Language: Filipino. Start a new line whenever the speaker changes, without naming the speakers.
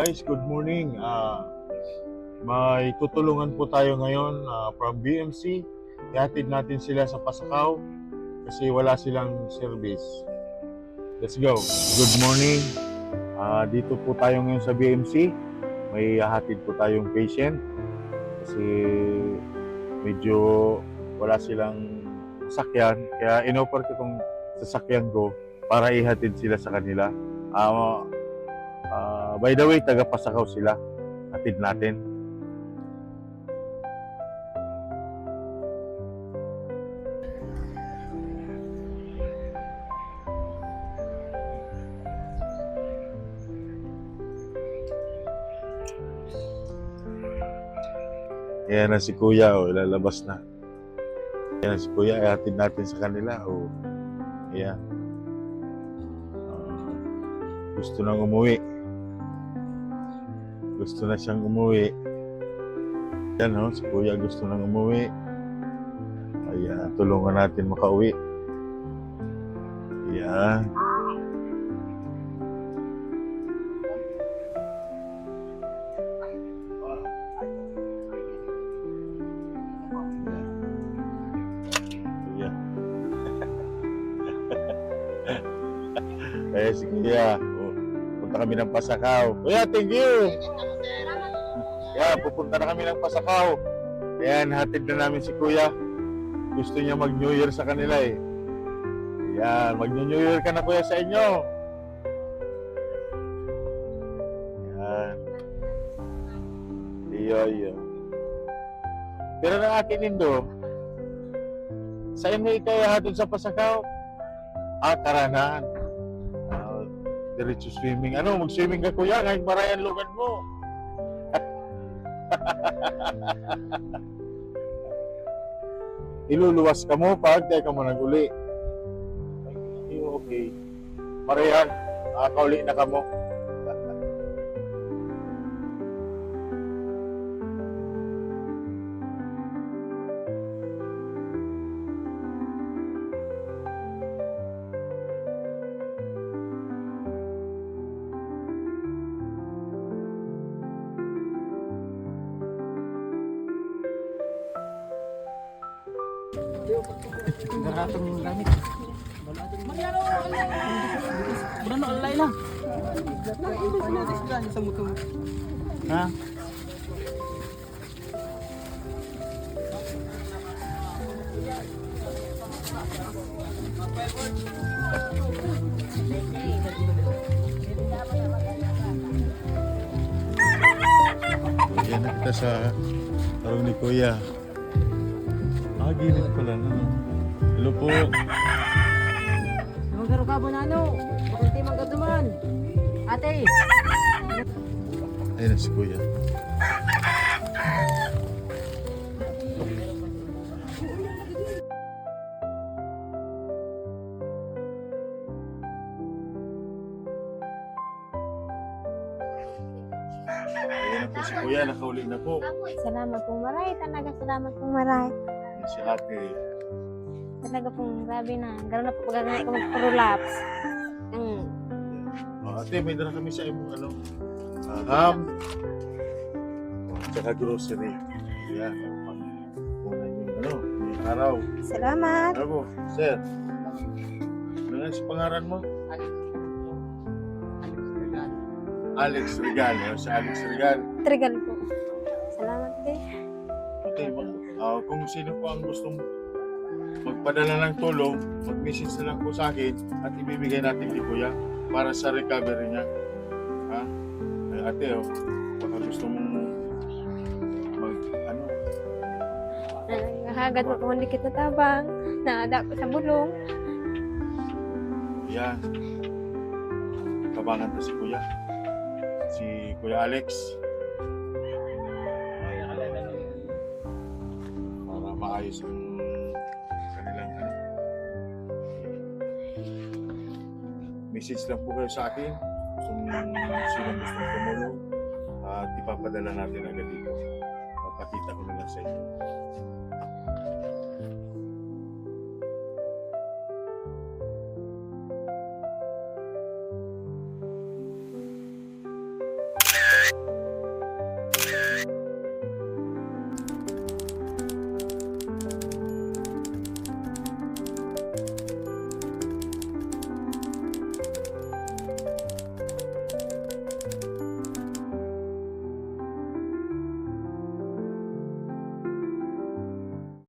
Guys, good morning. May tutulungan po tayo ngayon from BMC. Ihatid natin sila sa Pasakaw kasi wala silang service. Let's go. Good morning. Dito po tayo ngayon sa BMC. May ihatid po tayong patient kasi medyo wala silang sasakyan. Kaya in-offer ko itong sasakyan ko para ihatid sila sa kanila. By the way, taga Pasakaw sila. Hatid natin. Ayan na si Kuya, lalabas na. Ayan na si Kuya, ihatid natin sa kanila. Ayan. Gusto nang umuwi. Gusto na siyang umuwi. Yan si Kuya gusto nang umuwi. Ayan, tulungan natin makauwi. Ayan. Ayan. Ayan si Kuya. Punta kami ng Pasakaw. Kuya, thank you! Kaya pupunta na kami ng Pasakaw. Ayan, hatid na namin si Kuya. Gusto niya mag-New Year sa kanila eh. Ayan, mag-New Year ka na Kuya sa inyo. Ayan. Iyo. Pero ng akin nindo, sa inyo ikaw hatid sa Pasakaw? Karanan. Diretso swimming. Mag-swimming ka Kuya, kahit marayan lugan mo. Iluluwas ka mo pag tayo ka mo nag-uli. Okay. Marayan, kauli na ka mo.
Garatong gamit. Bulan alay lang. Sa muto. Ha?
Yan na kita sa tarong ni Kuya. Gilid pala na. Hello po.
Magaro ka na bakit di magaduman? Ate.
Ayun na si Kuya. Ayun na po si Kuya, nakauli na po.
Salamat pong maray, talaga salamat pong maray.
Yan si ate.
Talaga pong grabe na. Gano'n na po pagkaganay ko mag-prolapse.
Ate, may dala kami sa imong ham. Tsaka grocery. Yan. Muna yung araw.
Salamat.
Bravo, sir. Ano nga si pangaran mo? Alex Regal. Si Alex Regal.
Trigal po. Salamat din.
Okay, kung sino po ang gustong magpadala ng tulong, mag-message na lang po sa akin at ibibigay natin kay Kuya para sa recovery niya. Ay, ate, baka gusto mong
Nahagad mo kung dikit na tabang. Naada ko sa bulong.
Yan. Kabangan na si Kuya. Si Kuya Alex. Para maayos ang kanilang message lang po kayo sa akin kung sino gustong tumulong at ipapadala natin agad dito. Papakita ko na lang sa inyo.